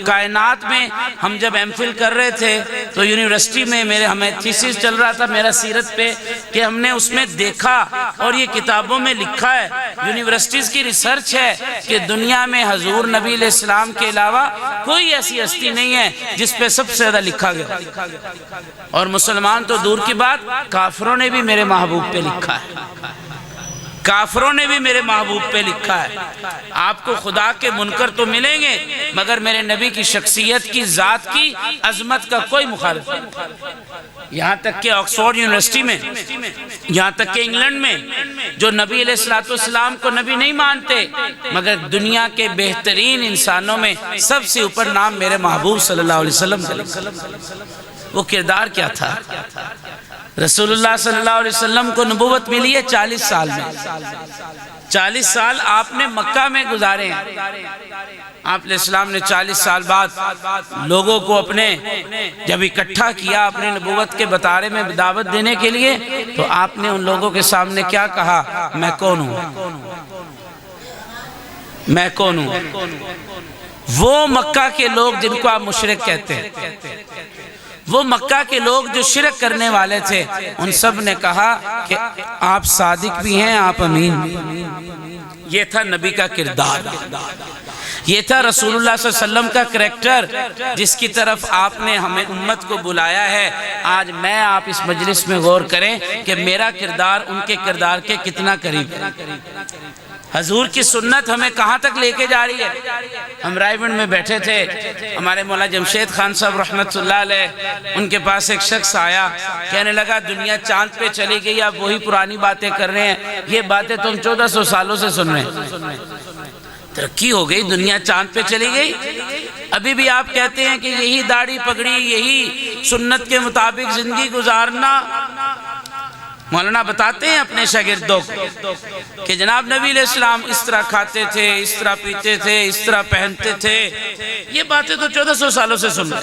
कायनात में हम जब एमफिल कर रहे थे तो यूनिवर्सिटी में हमें थीसिस चल रहा था मेरा सीरत पे, कि हमने उसमें देखा और ये किताबों में लिखा है, यूनिवर्सिटीज़ की रिसर्च है कि दुनिया में हजूर नबी अलैहिस्सलाम के अलावा कोई ऐसी हस्ती नहीं है जिस पे सबसे ज़्यादा लिखा गया। और मुसलमान तो दूर की बात, काफिरों ने भी मेरे महबूब पे लिखा है, काफिरों ने भी मेरे महबूब पे लिखा है। आपको खुदा के मुनकर तो मिलेंगे मगर मेरे नबी की शख्सियत की, ज़ात की, अजमत का कोई मुखालिफ नहीं। यहाँ तक कि ऑक्सफोर्ड यूनिवर्सिटी में, यहाँ तक कि इंग्लैंड में जो नबी अलैहिस्सलाम को नबी नहीं मानते मगर दुनिया के बेहतरीन इंसानों में सबसे ऊपर नाम मेरे महबूब सल्लल्लाहु अलैहि वसल्लम का। वो किरदार क्या था? रसूलुल्लाह सल्लल्लाहु अलैहि वसल्लम को नबूवत मिली है 40 साल में। 40 साल आपने मक्का में गुजारे हैं। आप इस्लाम ने 40 साल बाद लोगों को अपने जब इकट्ठा किया अपने नबूवत के बतारे में दावत देने के लिए, तो आपने उन लोगों के सामने क्या कहा? मैं कौन हूँ, मैं कौन हूँ? वो मक्का के लोग जिनको आप मुशरिक कहते हैं, वो मक्का के लोग जो शिरक करने वाले थे, उन सब ने कहा कि आप सादिक भी हैं, आप अमीन भी। ये था नबी का किरदार, ये था रसूलुल्लाह सल्लल्लाहु अलैहि वसल्लम का करैक्टर जिसकी तरफ आपने हमें उम्मत को बुलाया है। आज मैं आप इस मजलिस में गौर करें कि मेरा किरदार उनके किरदार के कितना करीब है। हजूर की सुन्नत हमें कहाँ तक लेके जा रही है। हम रायगढ़ में बैठे थे, हमारे मौला जमशेद खान साहब रहमतुल्लाह अलैह, उनके पास एक शख्स आया, कहने लगा दुनिया चांद पे चली गई, आप वही पुरानी बातें कर रहे हैं, ये बातें तो हम 1400 सालों से सुन रहे हैं। तरक्की हो गई, दुनिया चांद पे चली गई, अभी भी आप कहते हैं कि यही दाढ़ी पगड़ी, यही सुन्नत के मुताबिक जिंदगी गुजारना। मौलाना बताते हैं अपने शागिर्दों को कि जनाब नबी अलैहिस्सलाम इस तरह खाते थे, इस तरह पीते थे, इस तरह पहनते थे। ये बातें तो 1400 सालों से सुन रहे,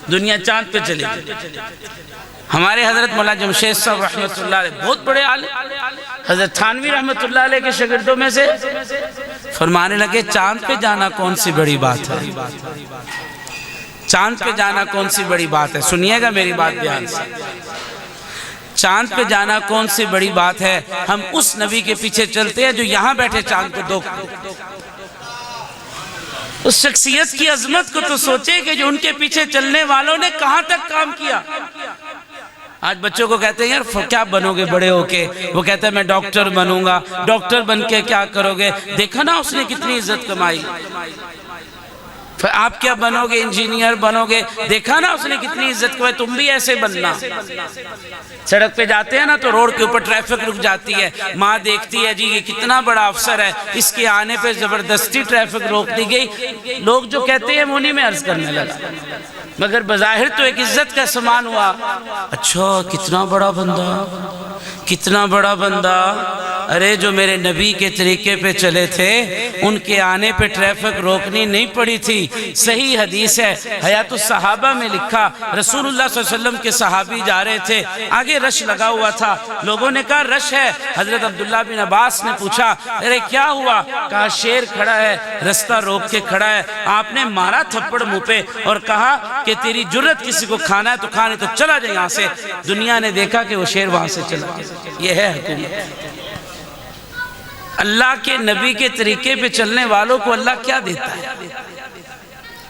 दुनिया चांद पे चली गई। हमारे हजरत मौला जमशेद साहब रहमतुल्लाह अलैह बहुत बड़े आलिम, हजरत थानवी रहमतुल्लाह अलैह के शागिर्दों में से, फरमाने लगे चांद पे जाना कौन सी बड़ी बात है, चांद पे जाना कौन सी बड़ी बात है। सुनिएगा मेरी बात ध्यान से, चांद पे जाना कौन सी बड़ी बात है। हम उस नबी के पीछे चलते हैं जो यहाँ बैठे चांद को दो। उस शख्सियत की अजमत को तो सोचे कि जो उनके पीछे चलने वालों ने कहाँ तक काम किया। आज बच्चों को कहते हैं यार क्या बनोगे बड़े होके, वो कहता है मैं डॉक्टर बनूंगा। डॉक्टर बन के क्या करोगे? देखा ना उसने कितनी इज्जत कमाई। फिर आप क्या बनोगे? इंजीनियर बनोगे। देखा ना उसने कितनी इज्जत कमाई, तुम भी ऐसे बनना। सड़क पे जाते हैं ना तो रोड के ऊपर ट्रैफिक रुक जाती है, माँ देखती है जी ये कितना बड़ा अफसर है, इसके आने पे जबरदस्ती ट्रैफिक रोक दी गई। लोग जो कहते हैं मुनी में अर्ज करने लगा, मगर बज़ाहिर तो एक इज्जत का समान हुआ। अच्छा कितना बड़ा बंदा, कितना बड़ा बंदा। अरे जो मेरे नबी के तरीके पे चले थे उनके आने पे ट्रैफिक रोकनी नहीं पड़ी थी। सही हदीस है, हयातुस सहाबा में लिखा, रसूलुल्लाह सल्लल्लाहु अलैहि वसल्लम के सहाबी जा रहे थे, आगे रश लगा हुआ था, लोगों ने कहा रश है। हजरत अब्दुल्ला बिन अब्बास ने पूछा अरे क्या हुआ? कहा शेर खड़ा है, रास्ता रोक के खड़ा है। आपने मारा थप्पड़ मुंह पे और कहा कि तेरी जुर्रत किसी को खाना है तो खाने तो चला जाए यहाँ से। दुनिया ने देखा कि वो शेर वहां से चला। ये है हुकूमत। अल्लाह के नबी के तरीके पे चलने वालों को अल्लाह क्या देता है?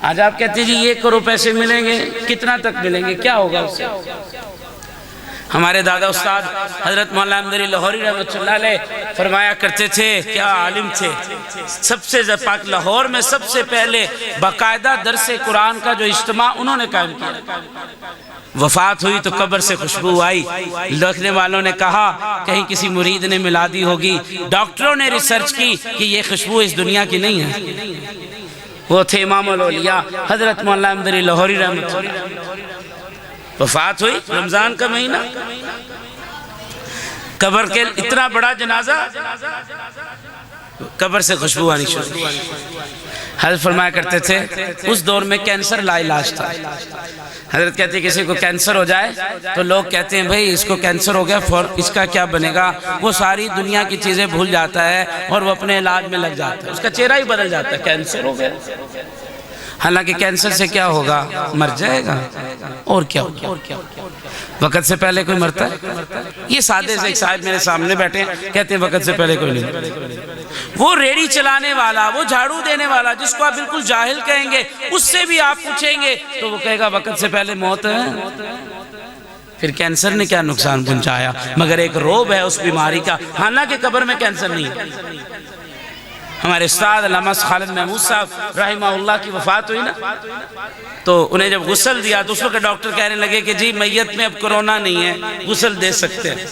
आज आप कहते जी ये करो पैसे मिलेंगे, कितना तक मिलेंगे, क्या होगा उससे? हमारे दादा उस्ताद हजरत मौलाना अमदरी लाहौरी रहमतुल्लाह अलैह फरमाया करते थे, क्या आलिम थे। सबसे पाक लाहौर में सबसे पहले बाकायदा दरसे कुरान का जो इज्तिमा उन्होंने कायम किया। वफात हुई तो कब्र से खुशबू आई। लिखने वालों ने कहा कहीं किसी मुरीद ने मिला दी होगी। डॉक्टरों ने रिसर्च की कि ये खुशबू इस दुनिया की नहीं है। वो थे इमामुल औलिया हजरत मौलाना अमदरी लाहौरी रहमतुल्लाह। वफात हुई रमजान का महीना, कब्र के इतना बड़ा जनाजा, कब्र से खुशबू आनी शुरू। हजरत फरमाया करते थे उस दौर में कैंसर लाइलाज था। हजरत कहते किसी को कैंसर हो जाए तो लोग कहते हैं भाई इसको कैंसर हो गया, फौर इसका क्या बनेगा। वो सारी दुनिया की चीज़ें भूल जाता है और वो अपने इलाज में लग जाता है, उसका चेहरा ही बदल जाता है। कैंसर हो गया, हालांकि कैंसर से क्या होगा, मर जाएगा और क्या होगा, वक़्त से पहले कोई मरता है? ये सादे से एक साहब मेरे सामने बैठे हैं, कहते हैं वक़्त से पहले कोई नहीं। वो रेडी चलाने वाला, वो झाड़ू देने वाला, जिसको आप बिल्कुल जाहिल कहेंगे, उससे भी आप पूछेंगे तो वो कहेगा वक़्त से पहले मौत है। फिर कैंसर ने क्या नुकसान पहुंचाया, मगर एक रोब है उस बीमारी का। हालांकि कब्र में कैंसर नहीं है। हमारे उस्ताद अल्लामा खालिद महमूद साहब रहमहुल्लाह की वफ़ात हुई ना, तो उन्हें जब गुस्ल दिया तो उस वक्त डॉक्टर कहने लगे कि जी मैयत में अब कोरोना नहीं है, गुस्ल दे सकते हैं,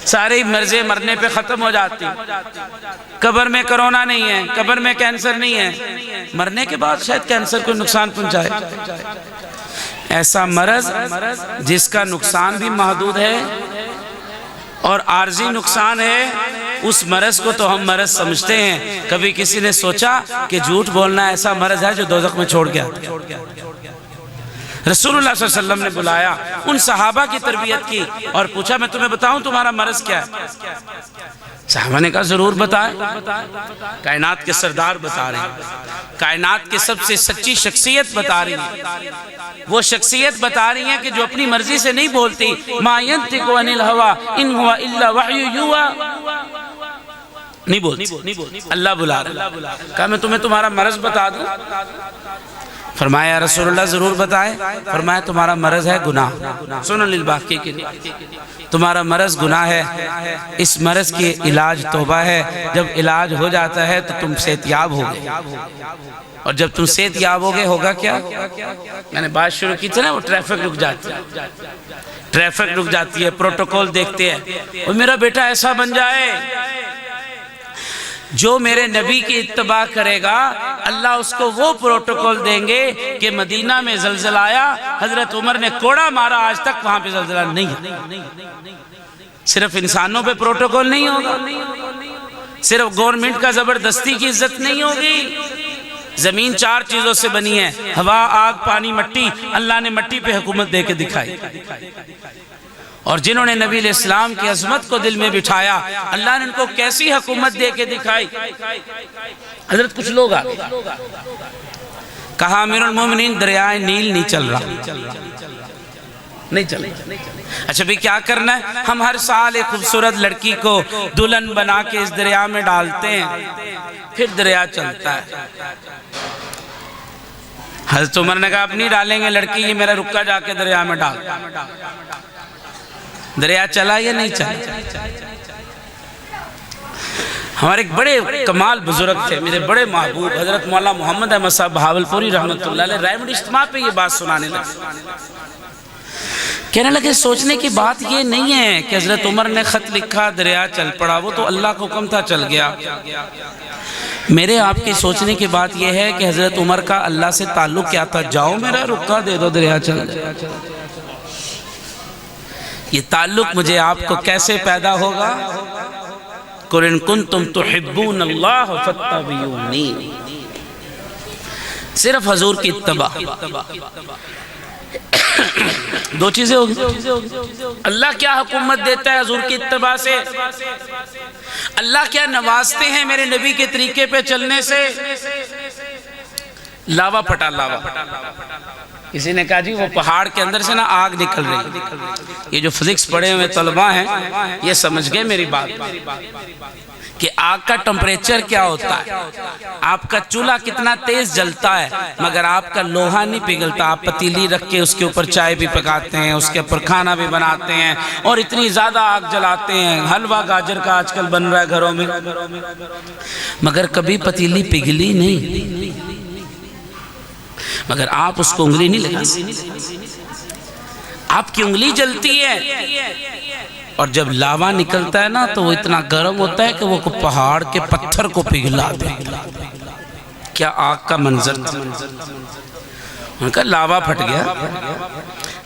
सारे मर्ज़े मरने पे ख़त्म हो जाती। कब्र में कोरोना नहीं है, कब्र में कैंसर नहीं है, मरने के बाद शायद कैंसर को नुकसान पहुँचाए। ऐसा मरज़ जिसका नुकसान भी महदूद है और आर्जी नुकसान है, उस मरज़ को तो हम मरज़ समझते हैं। कभी किसी ने सोचा कि झूठ बोलना ऐसा मरज़ है जो दोज़ख में छोड़ गया? रसूलुल्लाह सल्लल्लाहु अलैहि वसल्लम ने बुलाया, उन सहाबा की तरबियत की और पूछा मैं तुम्हें बताऊं तुम्हारा मरज़ क्या है? सहाबा ने कहा जरूर बताएं। कायनात के सरदार बता रहे हैं, कायनात की सबसे सच्ची शख्सियत बता रही है। वो शख्सियत बता रही है कि जो अपनी मर्जी से नहीं बोलती, मा यंतिकु अनिल हवा इन हुवा इल्ला वह्यु युहा, नहीं बोलती। अल्लाह बुला रहा, कहा मैं तुम्हें तुम्हारा मरज़ बता दूं? फरमाया रसूलुल्लाह जरूर बताएं। फरमाया तुम्हारा मरज़ है गुनाह। सुनो लिल बाकी की, तुम्हारा मरज़ गुनाह है, इस मरज़ की इलाज तौबा है। जब इलाज हो जाता है तो तुम सेहतियाब होगे, और जब तुम सेहतियाब होगे होगा क्या? मैंने बात शुरू की थी ना, वो ट्रैफिक रुक जाती है, ट्रैफिक रुक जाती है, प्रोटोकॉल देखते हैं, और मेरा बेटा ऐसा बन जाए जो मेरे नबी की इत्तबा करेगा, अल्लाह उसको वो प्रोटोकॉल देंगे कि मदीना में ज़लज़ला आया, हज़रत उमर ने कोड़ा मारा, आज तक वहाँ पे ज़लज़ला नहीं है। सिर्फ इंसानों पे प्रोटोकॉल नहीं होगा, सिर्फ गवर्नमेंट का ज़बरदस्ती की इज्जत नहीं होगी। ज़मीन 4 चीज़ों से बनी है, हवा, आग, पानी, मिट्टी। अल्लाह ने मिट्टी पे हुकूमत दे के दिखाई, और जिन्होंने नबी इस्लाम की अज़मत को दिल में बिठाया, अल्लाह ने उनको कैसी हुकूमत दे के दिखाई। हजरत कुछ लोग आ गए, कहा अमीरुल मोमिनीन दरियाए नील नहीं चल रहा, नहीं चल। अच्छा भाई क्या करना है? हम हर साल एक खूबसूरत लड़की को दुल्हन बना के इस दरिया में डालते हैं, फिर दरिया चलता है। हज़रत उमर ने कहा अब नहीं डालेंगे लड़की, ये मेरा रुक्का जाके दरिया में डाल। दरिया चला या नहीं चला? हमारे एक बड़े कमाल बुजुर्ग थे, मेरे बड़े महबूब हजरत मौला मोहम्मद अहमद साहब भावलपुरी रहमतुल्लाह अलैह, रायमंड इज्तिमा पे ये बात सुनाने लगे। कहने लगे सोचने की बात ये नहीं है कि हजरत उमर ने खत लिखा, दरिया चल पड़ा, वो तो अल्लाह का हुक्म था, चल गया। मेरे आपकी सोचने की बात यह है कि हजरत उमर का अल्लाह से ताल्लुक क्या था? जाओ मेरा रुक्का दे दो, दरिया चल जाए। ये ताल्लुक मुझे आपको कैसे पैदा होगा? कुल इन कुंतुम तुहिब्बूनल्लाह फत्तबिऊनी, सिर्फ हजूर की इत्तबा। दो चीजें होगी, अल्लाह क्या हुकूमत देता है हजूर की इत्तबा से, अल्लाह क्या नवाजते हैं मेरे नबी के तरीके पे चलने से। लावा फटा, लावा, किसी ने कहा जी वो पहाड़ के अंदर से ना आग निकल रही। ये जो फिजिक्स पढ़े हुए तलबा हैं ये समझ गए मेरी बात कि आग का टेम्परेचर क्या होता है, आपका चूल्हा कितना तेज जलता है, मगर आपका लोहा नहीं पिघलता। आप पतीली रख के उसके ऊपर चाय भी पकाते हैं, उसके ऊपर खाना भी बनाते हैं, और इतनी ज्यादा आग जलाते हैं। हलवा गाजर का आजकल बन रहा है घरों में, मगर कभी पतीली पिघली नहीं, मगर आप उसको उंगली नहीं लगाते, आपकी उंगली जलती है। और जब लावा निकलता है ना तो वो इतना गर्म होता है कि वो पहाड़ के पत्थर को पिघला दे। क्या आग का मंजर था। उनका लावा फट गया।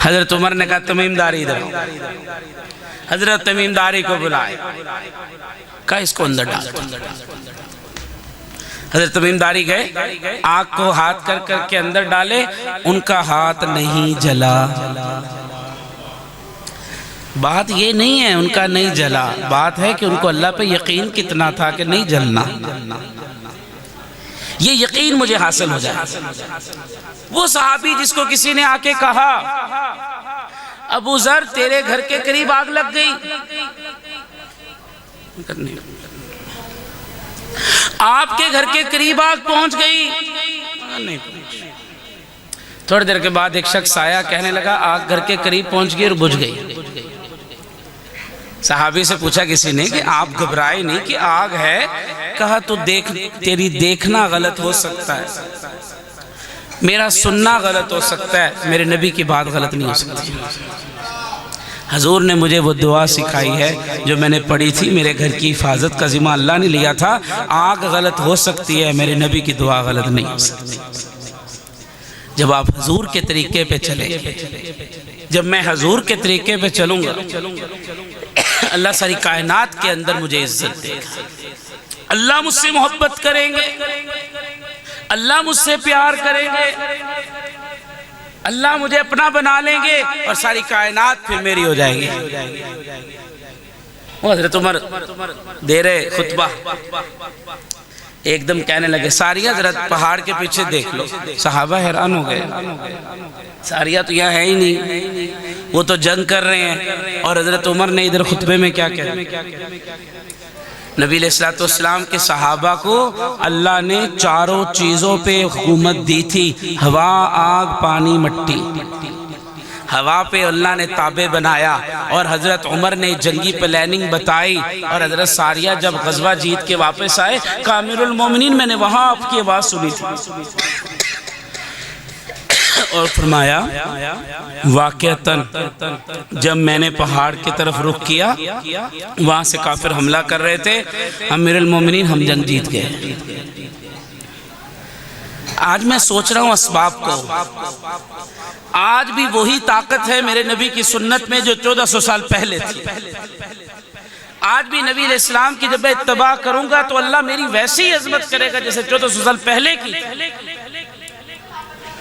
हजरत उमर ने कहा तमीमदारी इधर, हजरत तमीमदारी को बुलाए, कहा इसको अंदर डाल। हजरत तमीमदारी गए, आग को हाथ कर करके अंदर डाले, उनका हाथ नहीं जला। बात ये नहीं है उनका नहीं जला, बात है कि उनको अल्लाह पे यकीन कितना था कि नहीं जलना। ये यकीन मुझे हासिल हो जाए। वो सहाबी जिसको किसी ने आके कहा, अबू जर तेरे घर के करीब आग लग गई, आपके घर के करीब आग पहुंच गई, नहीं। थोड़ी देर के बाद एक शख्स आया, कहने लगा आग घर के करीब पहुंच गई और बुझ गई। सहाबी से पूछा किसी ने कि आप घबराए नहीं कि आग है? कहा तो देख, तेरी देखना गलत हो सकता है, मेरा सुनना गलत हो सकता है, मेरे नबी की बात गलत नहीं हो सकती। हजूर ने मुझे वो दुआ सिखाई है जो मैंने पढ़ी थी, मेरे घर की हिफाजत का जिम्मा अल्लाह ने लिया था। आग गलत हो सकती है, मेरे नबी की दुआ गलत नहीं हो सकती। जब आप हजूर के तरीके पे चले, जब मैं हजूर के तरीके पे चलूंगा, अल्लाह सारी कायनात के अंदर मुझे इज्जत देगा, अल्लाह मुझसे मोहब्बत करेंगे, अल्लाह मुझसे प्यार करेंगे, अल्लाह मुझे अपना बना लेंगे और सारी कायनात फिर मेरी हो जाएगी। वो हज़रत उमर दे रहे खुतबा, एकदम कहने लगे सारिया जरा पहाड़ के पीछे देख लो। सहाबा हैरान हो गए, सारिया तो यहाँ है ही नहीं, वो तो जंग कर रहे हैं। और हजरत उमर ने इधर खुतबे में क्या कहा, नबी अलैहिस्सलाम के सहाबा को अल्लाह ने चारों चीज़ों पे हुकूमत दी थी, हवा, आग, पानी, मिट्टी। हवा पे अल्लाह ने ताबे बनाया और हज़रत उमर ने जंगी प्लानिंग बताई। और हज़रत सारिया जब गज़वा जीत के वापस आए, कहा अमीरुल मोमिनीन मैंने वहाँ आपकी आवाज़ सुनी थी। और फरमाया वाक़अतन जब मैंने पहाड़ की तरफ रुख किया, वहाँ से काफिर हमला कर रहे थे, अमीरुल मोमिनीन हम जंग जीत गए। आज मैं सोच रहा हूँ असबाब को, आज भी वही ताकत है मेरे नबी की सुन्नत में जो 1400 साल पहले थी। आज भी नबी अलैहिस्सलाम की जब मैं इत्तबा करूंगा तो अल्लाह मेरी वैसी ही अजमत करेगा जैसे 1400 साल पहले की।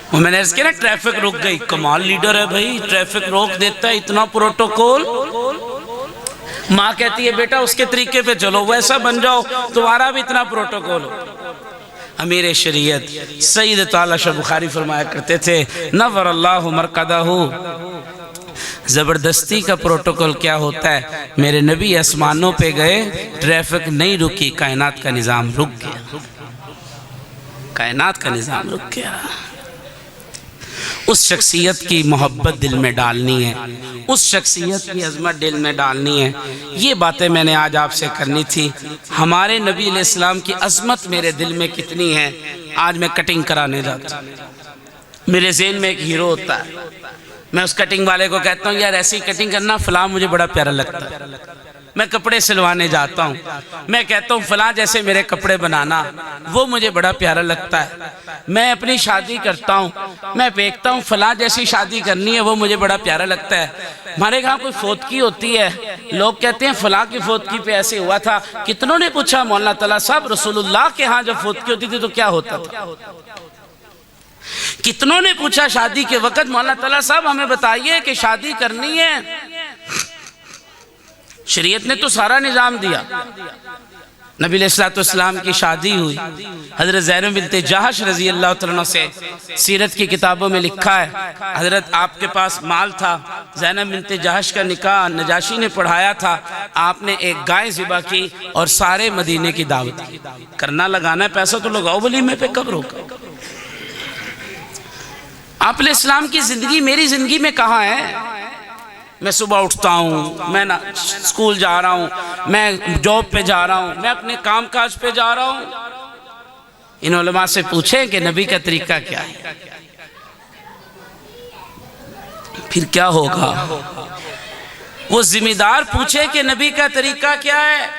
वो मैंने इसके ना ट्रैफिक रुक गई, कमाल लीडर है भाई, ट्रैफिक रोक देता है, इतना प्रोटोकॉल। माँ कहती है बेटा उसके तरीके पे चलो, वैसा बन जाओ, तुम्हारा भी इतना प्रोटोकॉल हो। अमीर शरीयत सईद ताला शाह बुखारी फरमाया करते थे, नव्वर अल्लाहु मरकदहु, ज़बरदस्ती का प्रोटोकॉल क्या होता है। मेरे नबी आसमानों पे गए, ट्रैफिक नहीं रुकी, कायनात का निज़ाम रुक गया, कायनात का निज़ाम रुक गया। उस शख्सियत की मोहब्बत दिल में डालनी है, उस शख्सियत की अज़मत दिल में डालनी है। ये बातें मैंने आज आपसे करनी थी। हमारे नबी अलैहिस्सलाम की अज़मत मेरे दिल में कितनी है, आज मैं कटिंग कराने जाता हूँ। मेरे ज़हन में एक हीरो होता है, मैं उस कटिंग वाले को कहता हूँ यार ऐसी कटिंग करना, फ़लाँ मुझे बड़ा प्यारा लगता है। मैं कपड़े सिलवाने जाता हूँ, मैं कहता हूँ फ़लाँ जैसे मेरे कपड़े बनाना, वो मुझे बड़ा प्यारा लगता है। मैं अपनी शादी करता हूँ, मैं देखता हूँ फ़लाँ जैसी शादी करनी है, वो मुझे बड़ा प्यारा लगता है। हमारे यहाँ कोई फोतकी होती है, लोग कहते हैं फ़लाँ की फोतकी पे ऐसे हुआ था। कितनों ने पूछा मौलाना तला साहब रसूलुल्लाह के यहाँ जब फोतकी होती थी तो क्या होता था। कितनों ने पूछा शादी के वक़्त मौलाना तला साहब हमें बताइए कि शादी करनी है, शरीयत ने तो सारा निज़ाम दिया। नबी अलैहिस्सलाम की शादी हुई, हज़रत ज़ैनब बिन्ते जहश रज़ी अल्लाह तआला अन्हा से सीरत की किताबों में लिखा है, हज़रत आपके पास माल था, ज़ैनब बिन्ते जहश का निकाह नजाशी ने पढ़ाया था, आपने एक गाय ज़िबा की और सारे मदीने की दावत की। करना लगाना है, पैसा तो लगाओ, वलीमे पे कब रोका। आप अलैहिस्सलाम की ज़िंदगी मेरी ज़िंदगी में कहाँ है। मैं सुबह उठता हूँ, मैं ना स्कूल जा रहा हूँ, मैं जॉब पे जा रहा हूँ, मैं अपने काम काज पे जा रहा हूँ। इन उलमा से पूछें कि नबी का तरीका क्या है, फिर क्या होगा। वो जिम्मेदार पूछे कि नबी का तरीका क्या है,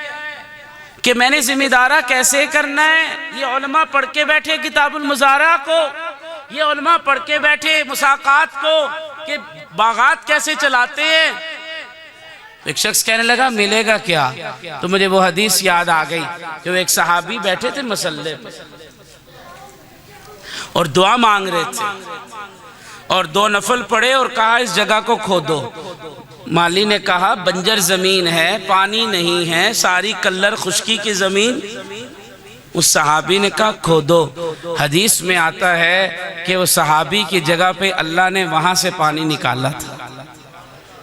कि मैंने जिम्मेदारा कैसे करना है। ये उलमा पढ़ के बैठे किताबुल मुज़ारा को, ये उलमा पढ़ के बैठे मुसाकात को कि बागात कैसे चलाते हैं। एक शख्स कहने लगा मिलेगा क्या, तो मुझे वो हदीस याद आ गई कि वो एक सहाबी बैठे थे मसल्ले पे और दुआ मांग रहे थे और 2 नफल पढ़े और कहा इस जगह को खोदो। माली ने कहा बंजर जमीन है, पानी नहीं है, सारी कल्लर खुश्की की जमीन। उस सहाबी ने कहा खोदो। हदीस में आता है कि वो सहाबी की जगह पे अल्लाह ने वहां से पानी निकाला था।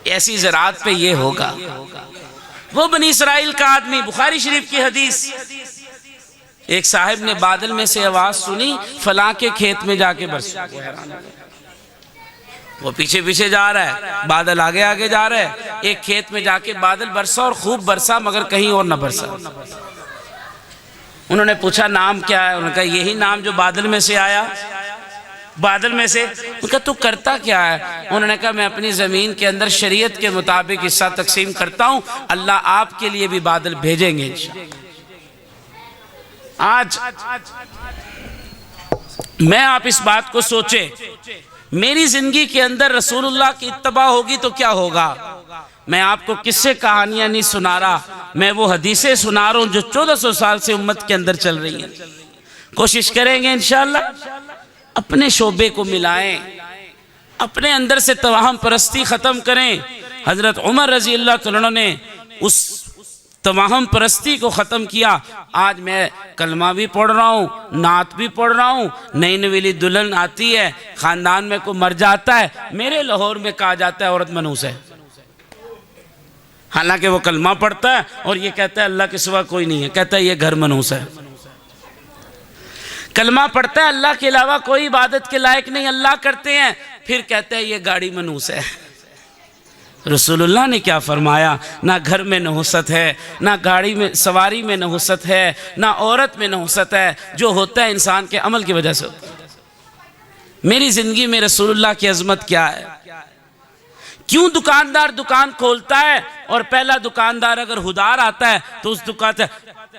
ऐसी ज़रात पे ये होगा। वो बनी इसराइल का आदमी, बुखारी शरीफ की हदीस, एक साहिब ने बादल में से आवाज सुनी, फलां के खेत में जाके बरसो। वो पीछे पीछे जा रहा है, बादल आगे आगे जा रहा है। एक खेत में जाके बादल बरसा और खूब बरसा, मगर कहीं और न बरसा। उन्होंने पूछा नाम क्या है? उन्होंने कहा यही नाम जो बादल में से आया, बादल में से। उनका तू करता क्या है? उन्होंने कहा मैं अपनी ज़मीन के अंदर शरीयत के मुताबिक हिस्सा तकसीम करता हूँ, अल्लाह आपके लिए भी बादल भेजेंगे इंशाअल्लाह। आज मैं आप इस बात को सोचे, मेरी जिंदगी के अंदर रसूलुल्लाह की इत्तबा होगी तो क्या होगा। मैं आपको किस्से कहानियां नहीं सुना रहा, मैं वो हदीसें सुना रहा हूं जो 1400 साल से उम्मत के अंदर चल रही हैं। कोशिश करेंगे इंशाअल्लाह अपने शोबे को मिलाएं, अपने अंदर से तवाहम परस्ती ख़त्म करें। हज़रत उमर रज़ी अल्लाह तआला ने उस तवाहम परस्ती को ख़त्म किया। आज मैं कलमा भी पढ़ रहा हूँ, नात भी पढ़ रहा हूँ, नई नवीली दुल्हन आती है, ख़ानदान में कोई मर जाता है, मेरे लाहौर में कहा जाता है औरत मनूस है। हालांकि वो कलमा पढ़ता है और ये कहता है अल्लाह के सिवा कोई नहीं है, कहता है ये घर मनूस है। कलमा पढ़ता है अल्लाह के अलावा कोई इबादत के लायक नहीं, अल्लाह करते हैं, फिर कहता है ये गाड़ी मनूस है। रसूलुल्लाह ने क्या फरमाया? ना घर में नहुसत है, ना गाड़ी में सवारी में नहुसत है, ना औरत में नहुसत है। जो होता है इंसान के अमल की वजह से होता है। मेरी ज़िंदगी में रसूलुल्लाह की अज़मत क्या है? क्यों दुकानदार दुकान खोलता है और पहला दुकानदार अगर हुदार आता है तो उस दुकान से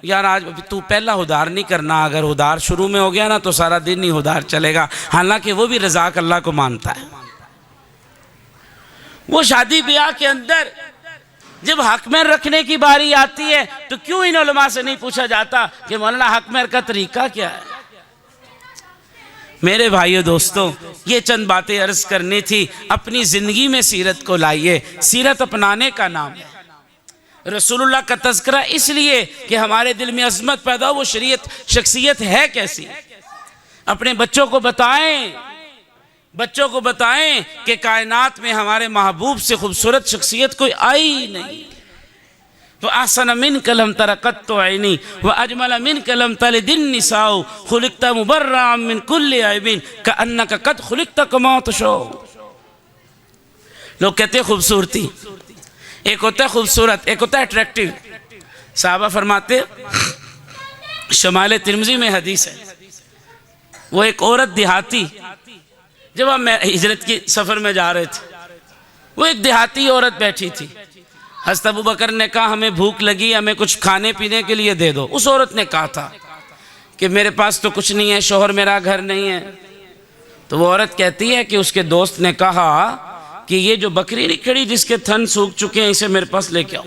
यार आज तू पहला हुदार नहीं करना, अगर हुदार शुरू में हो गया ना तो सारा दिन ही हुदार चलेगा। हालांकि वो भी रज़ाक अल्लाह को मानता है। वो शादी ब्याह के अंदर जब हक महर रखने की बारी आती है तो क्यों इन उलमा से नहीं पूछा जाता कि मौलाना हक महर का तरीका क्या है? मेरे भाइयों दोस्तों, ये चंद बातें अर्ज करनी थी। अपनी ज़िंदगी में सीरत को लाइए। सीरत अपनाने का नाम है। रसूलुल्लाह का तज़किरा इसलिए कि हमारे दिल में अज़मत पैदा हो। वो शख्सियत है कैसी? अपने बच्चों को बताएं, बच्चों को बताएं कि कायनात में हमारे महबूब से खूबसूरत शख्सियत कोई आई नहीं। तो आसन मिन कलम तरकत तो आईनी व अजमल मिन कलम तल दिन निसाओ खुलिकता मुबर्रा मिन कुल्ली आइबिन का अन्ना का कद खुलिकता कमा तो शो। लोग कहते हैं खूबसूरती, एक होता है खूबसूरत, एक होता है अट्रैक्टिव। साहबा फरमाते, शमाल तिरमिज़ी में हदीस है, वो एक औरत देहाती, जब हम हिजरत की सफ़र में जा रहे थे, वो एक देहाती औरत बैठी थी। हज़रत अबू बकर ने कहा हमें भूख लगी, हमें कुछ खाने पीने के लिए दे दो। उस औरत ने कहा था कि मेरे पास तो कुछ नहीं है, शौहर मेरा घर नहीं है। तो वो औरत कहती है कि उसके दोस्त ने कहा कि ये जो बकरी नहीं खड़ी जिसके थन सूख चुके हैं, इसे मेरे पास लेके आओ।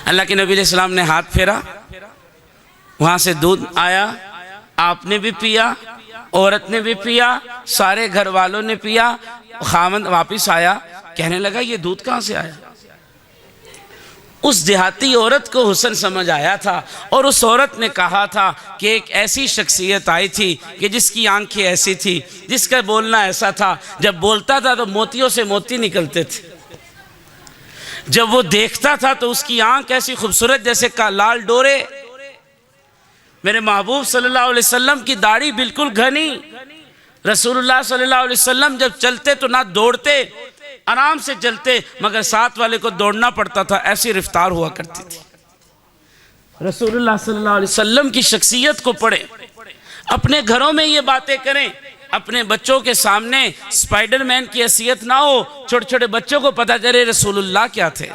अल्लाह के नबी अलैहि सलाम ने हाथ फेरा, वहाँ से दूध आया, आपने भी पिया, औरत ने भी पिया, सारे घर वालों ने पिया। खामद वापस आया, कहने लगा ये दूध कहाँ से आया? उस देहाती औरत को हुस्न समझ आया था और उस औरत ने कहा था कि एक ऐसी शख्सियत आई थी कि जिसकी आंखें ऐसी थी, जिसका बोलना ऐसा था, जब बोलता था तो मोतियों से मोती निकलते थे, जब वो देखता था तो उसकी आंख ऐसी खूबसूरत जैसे का लाल डोरे। मेरे महबूब सल्लल्लाहु अलैहि वसल्लम की दाढ़ी बिल्कुल घनी। रसूलुल्लाह सल्लल्लाहु अलैहि वसल्लम जब चलते तो ना दौड़ते, आराम से चलते, मगर साथ वाले को दौड़ना पड़ता था, ऐसी रफ्तार हुआ करती थी। रसूलुल्लाह सल्लल्लाहु अलैहि वसल्लम की शख्सियत को पढ़ें, अपने घरों में ये बातें करें, अपने बच्चों के सामने स्पाइडरमैन की हैसियत ना हो, छोटे छोटे बच्चों को पता चले रसूलुल्लाह क्या थे।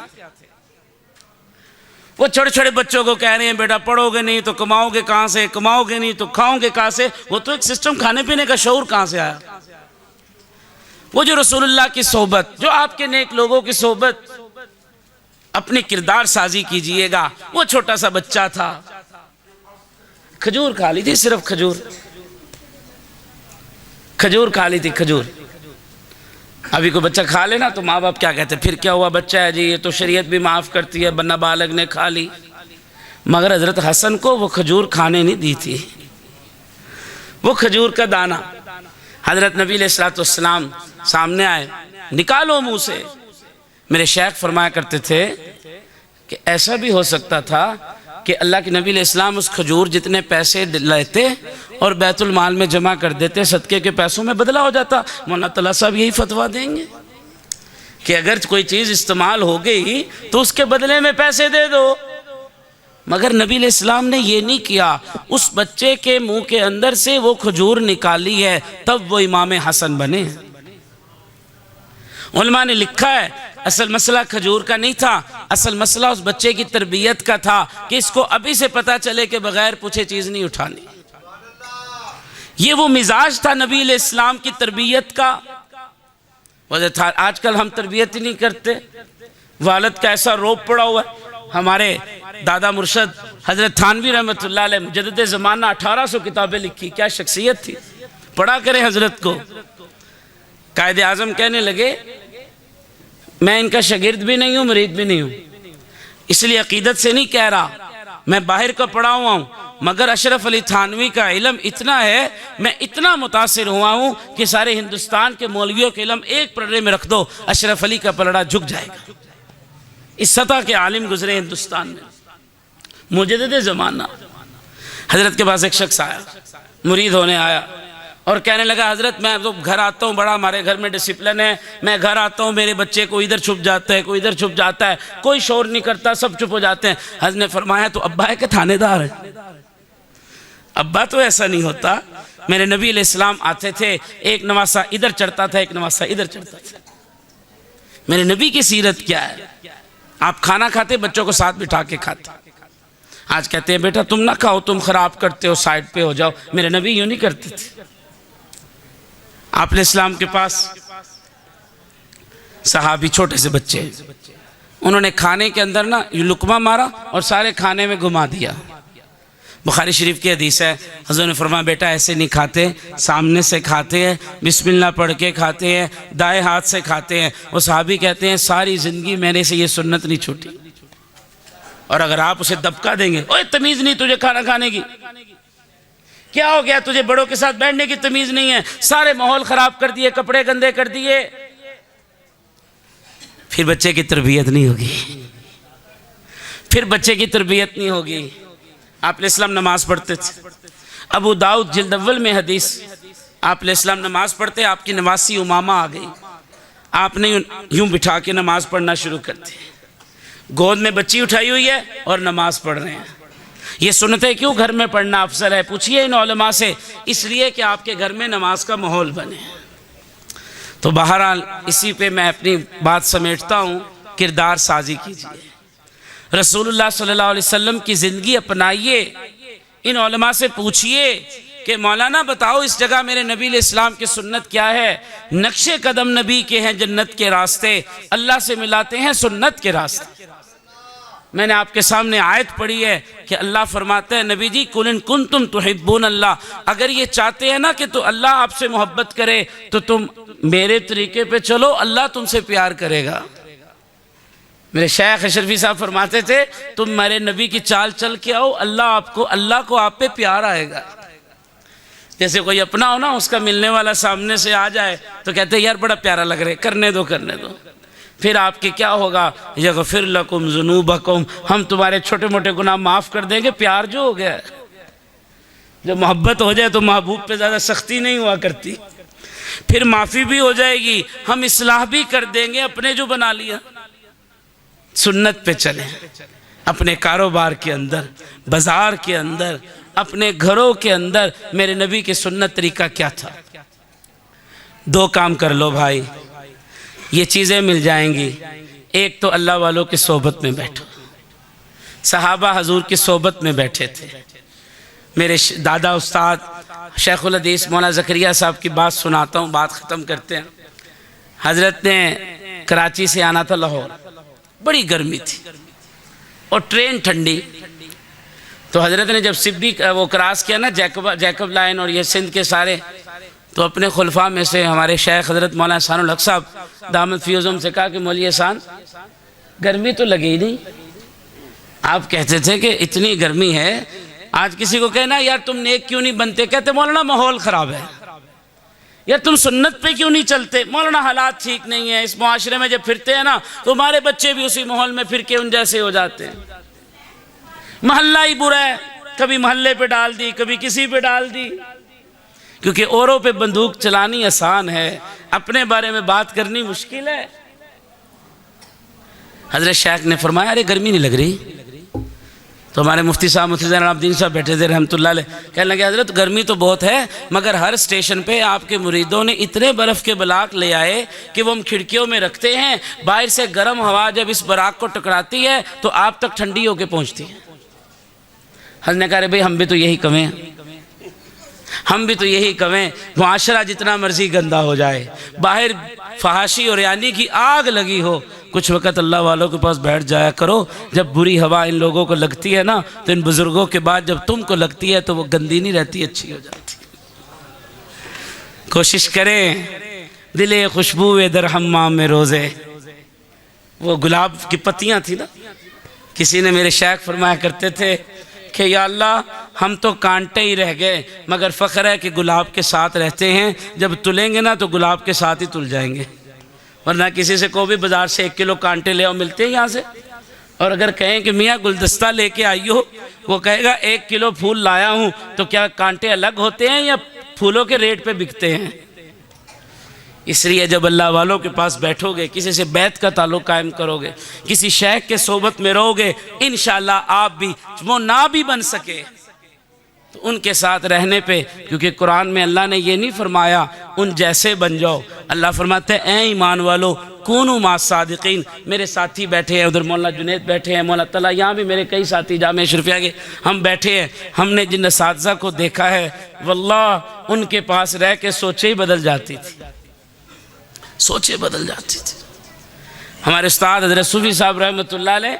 वो छोटे छोटे बच्चों को कह रहे हैं बेटा पढ़ोगे नहीं तो कमाओगे कहाँ से, कमाओगे नहीं तो खाओगे कहाँ से। वो तो एक सिस्टम, खाने पीने का शऊर कहाँ से आया? वो जो रसूलुल्लाह की सोहबत, जो आपके नेक लोगों की सोहबत, अपनी किरदार साजी कीजिएगा। वो छोटा सा बच्चा था, खजूर खा ली थी, सिर्फ खजूर खा ली थी, खजूर। अभी कोई बच्चा खा लेना तो माँ बाप क्या कहते हैं, फिर क्या हुआ बच्चा है जी, ये तो शरीयत भी माफ़ करती है, नाबालिग ने खा ली। मगर हज़रत हसन को वो खजूर खाने नहीं दी थी। वो खजूर का दाना हज़रत नबी अलैहिस्सलाम सामने आए, निकालो मुंह से। मेरे शेख फरमाया करते थे कि ऐसा भी हो सकता था कि अल्लाह के नबी अलैहिस्सलाम उस खजूर जितने पैसे लेते और बैतुल माल में जमा कर देते, सदक़े के पैसों में बदला हो जाता। मौलाना तला साहब यही फतवा देंगे कि अगर कोई चीज़ इस्तेमाल हो गई तो उसके बदले में पैसे दे दो। मगर नबी अलैहिस्सलाम ने ये नहीं किया, उस बच्चे के मुंह के अंदर से वो खजूर निकाली है, तब वो इमाम हसन बने। उलमा ने लिखा है असल मसला खजूर का नहीं था, असल मसला उस बच्चे की तरबियत का था कि इसको अभी से पता चले कि बगैर पूछे चीज़ नहीं उठानी। ये वो मिजाज था नबी अलैहिस्सलाम की तरबियत का वजह था। आजकल हम तरबियत ही नहीं करते, वालिद का ऐसा रोब पड़ा हुआ है। हमारे दादा मुर्शद हज़रत थानवी रहमतुल्लाह अलैह मुजद्दिद ज़माना 1800 किताबें लिखी, क्या शख्सियत थी। पढ़ा करें हज़रत को। कायदे आज़म कहने लगे मैं इनका शागिर्द भी नहीं हूँ, मुरीद भी नहीं हूँ, इसलिए अकीदत से नहीं कह रहा, मैं बाहर का पढ़ा हुआ हूँ, मगर अशरफ अली थानवी का इल्म इतना है, मैं इतना मुतासिर हुआ हूँ कि सारे हिंदुस्तान के मौलवियों के इल्म एक पलड़े में रख दो, अशरफ अली का पलड़ा झुक जाएगा। इस सतह के आलिम गुजरे हिंदुस्तान में। मुजद्दिद ज़माना हज़रत के पास एक शख्स आया, मुरीद होने आया और कहने लगा हज़रत मैं तो घर आता हूँ, बड़ा हमारे घर में डिसिप्लिन है, मैं घर आता हूँ मेरे बच्चे को इधर छुप जाता है, कोई इधर छुप जाता है, कोई शोर नहीं करता, सब चुप हो जाते हैं। हज़रत ने फरमाया तो अब्बा है कि थानेदार है? अब्बा तो ऐसा नहीं होता। मेरे नबी अलैहिस्सलाम आते थे, एक नवासा इधर चढ़ता था, एक नवासा इधर चढ़ता था। मेरे नबी की सीरत क्या है? आप खाना खाते बच्चों को साथ बिठा के खाते। आज कहते हैं बेटा तुम ना खाओ, तुम खराब करते हो, साइड पे हो जाओ। मेरे नबी यूँ नहीं करते थे। आप अलैहिस्सलाम के पास सहाबी छोटे से बच्चे, उन्होंने खाने के अंदर ना लुकमा मारा और सारे खाने में घुमा दिया। बुखारी शरीफ की हदीस है, हज़रत ने फरमाया बेटा ऐसे नहीं खाते, सामने से खाते हैं, बिस्मिल्लाह पढ़ के खाते हैं, दाएं हाथ से खाते हैं। वो सहाबी कहते हैं सारी ज़िंदगी मेरे से ये सुन्नत नहीं छूटी। और अगर आप उसे दबका देंगे, ओए तमीज़ नहीं तुझे खाना खाने की, क्या हो गया तुझे, बड़ों के साथ बैठने की तमीज़ नहीं है, सारे माहौल ख़राब कर दिए, कपड़े गंदे कर दिए, फिर बच्चे की तरबियत नहीं होगी, फिर बच्चे की तरबियत नहीं होगी। आप अलैहिस्सलाम नमाज पढ़ते थे। अबू दाऊद जिल्द अव्वल में हदीस, आप अलैहिस्सलाम नमाज पढ़ते, आपकी नवासी उमामा आ गई, आपने यूं बिठा के नमाज पढ़ना शुरू कर दी। गोद में बच्ची उठाई हुई है और नमाज पढ़ रहे हैं। ये सुन्नतें क्यों घर में पढ़ना अफजल है? पूछिए इन उलमा से। इसलिए कि आपके घर में नमाज का माहौल बने। तो बहरहाल इसी पे मैं अपनी बात समेटता हूँ। किरदार साजी कीजिए, रसूलुल्लाह सल्लल्लाहु अलैहि वसल्लम की ज़िंदगी अपनाइए। इन उलमा से पूछिए कि मौलाना बताओ इस जगह मेरे नबी अलैहिस्सलाम की सुन्नत क्या है? नक्शे कदम नबी के हैं जन्नत के रास्ते, अल्लाह से मिलाते हैं सुन्नत के रास्ते। मैंने आपके सामने आयत पढ़ी है कि अल्लाह फरमाते हैं नबी जी कुल इन कुंतुम तुहिब्बून अल्लाह, अगर ये चाहते हैं ना कि तो अल्लाह आपसे मोहब्बत करे तो तुम मेरे तरीके पे चलो, अल्लाह तुमसे प्यार करेगा। मेरे शेख अशरफी साहब फरमाते थे तुम मेरे नबी की चाल चल के आओ, अल्लाह को आप पे प्यार आएगा। जैसे कोई अपना हो ना, उसका मिलने वाला सामने से आ जाए तो कहते यार बड़ा प्यारा लग रहा है, करने दो करने दो। फिर आपके क्या होगा, यगफिर लकुम ज़ुनूबकुम, हम तुम्हारे छोटे मोटे गुनाह माफ़ कर देंगे। प्यार जो हो गया, जब मोहब्बत हो जाए तो महबूब पे ज़्यादा सख्ती नहीं हुआ करती, फिर माफ़ी भी हो जाएगी, हम इस्लाह भी कर देंगे अपने जो बना लिया। सुन्नत पे चलें, अपने कारोबार के अंदर, बाज़ार के अंदर, अपने घरों के अंदर मेरे नबी की सुन्नत तरीका क्या था। दो काम कर लो भाई, ये चीज़ें मिल जाएंगी। एक तो अल्लाह वालों की सोबत में बैठो। सहाबा हजूर की सोबत में बैठे थे। मेरे दादा उस्ताद शेखुल हदीस मौलाना ज़करिया साहब की बात सुनाता हूँ, बात ख़त्म करते हैं। हज़रत ने कराची से आना था लाहौर, बड़ी गर्मी थी और ट्रेन ठंडी। तो हज़रत ने जब सिब्बी वो क्रॉस किया ना, जैकब लाइन और ये सिंध के सारे, तो अपने खुलफा में से हमारे शेख हज़रत मौलाना एहसानुल हक साहब दामद फ़ी उज़्म से कहा कि मौलवी एहसान गर्मी तो लगी नहीं, आप कहते थे कि इतनी गर्मी है, आज किसी को कहना यार तुम नेक क्यों नहीं बनते, कहते मौलाना माहौल ख़राब है। यार तुम सुन्नत पे क्यों नहीं चलते, मौलाना हालात ठीक नहीं है। इस मुआशरे में जब फिरते हैं ना तो हमारे बच्चे भी उसी माहौल में फिर के उन जैसे हो जाते हैं। महल्ला ही बुरा है, कभी महल्ले पे डाल दी, कभी किसी पे डाल दी। क्योंकि औरों पे बंदूक चलानी आसान है, अपने बारे में बात करनी मुश्किल है। हजरत शेख ने फरमाया अरे गर्मी नहीं लग रही? तो हमारे मुफ्ती साहब मुफ्ती ज़ैनुलआबदीन साहब बैठे थे रहमतुल्लाह अलैह, कहने लगे हजरत गर्मी तो बहुत है, मगर हर स्टेशन पे आपके मुरीदों ने इतने बर्फ़ के बलाक ले आए कि वो हम खिड़कियों में रखते हैं, बाहर से गर्म हवा जब इस बराक को टकराती है तो आप तक ठंडी होकर पहुँचती है। हज़रत ने कहा भाई हम भी तो यही कमें, हम भी तो यही कमें। मुआशरा जितना मर्जी गंदा हो जाए, बाहर फहाशी और यानी की आग लगी हो, कुछ वक़्त अल्लाह वालों के पास बैठ जाया करो। जब बुरी हवा इन लोगों को लगती है ना तो इन बुज़ुर्गों के बाद जब तुमको लगती है तो वो गंदी नहीं रहती, अच्छी हो जाती। कोशिश करें दिले खुशबू दर हम्माम में रोज़े, वो गुलाब की पत्तियाँ थी ना, किसी ने मेरे शेख फरमाया करते थे कि या अल्लाह हम तो कांटे ही रह गए, मगर फ़ख्र है कि गुलाब के साथ रहते हैं, जब तुलेंगे ना तो गुलाब के साथ ही तुल जाएंगे। वरना किसी से को भी बाज़ार से 1 किलो कांटे ले आओ, मिलते हैं यहाँ से। और अगर कहें कि मियाँ गुलदस्ता लेके आई हो, वो कहेगा 1 किलो फूल लाया हूँ, तो क्या कांटे अलग होते हैं या फूलों के रेट पे बिकते हैं? इसलिए जब अल्लाह वालों के पास बैठोगे, किसी से बैत का ताल्लुक़ कायम करोगे, किसी शेख के सोबत में रहोगे, इंशाअल्लाह आप भी वो ना भी बन सके तो उनके साथ रहने पे, क्योंकि कुरान में अल्लाह ने ये नहीं फरमाया उन जैसे बन जाओ, अल्लाह फरमाते हैं ए ईमान वालो कूनू मा सादिकीन। मेरे साथी बैठे हैं, उधर मौलाना जुनैद बैठे हैं, मौलाना तला, यहाँ भी मेरे कई साथी जामिया अशरफिया के हम बैठे हैं। हमने जिन असातिज़ा को देखा है वल्लाह उनके पास रह के सोचे ही बदल जाती थी, सोचे बदल जाती थी। हमारे उस्ताद हज़रत सूफ़ी साहब रहमतुल्लाह अलैह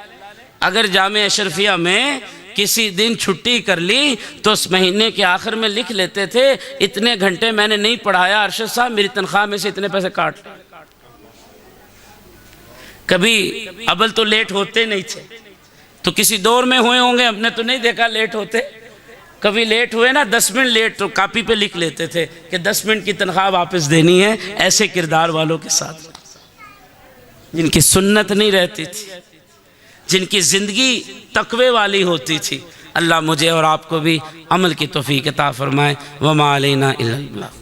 अगर जामिया अशरफिया में किसी दिन छुट्टी कर ली तो उस महीने के आखिर में लिख लेते थे इतने घंटे मैंने नहीं पढ़ाया, अरशद साहब मेरी तनख्वाह में से इतने पैसे काट। कभी अबल तो लेट होते नहीं थे, तो किसी दौर में हुए होंगे, हमने तो नहीं देखा लेट होते। कभी लेट हुए ना 10 मिनट लेट तो कापी पे लिख लेते थे कि 10 मिनट की तनख्वाह वापस देनी है। ऐसे किरदार वालों के साथ जिनकी सुन्नत नहीं रहती थी, जिनकी ज़िंदगी तकवे वाली होती थी, अल्लाह मुझे और आपको भी अमल की तौफीक अता फरमाए। वमा अलैना इल्लल बलाग।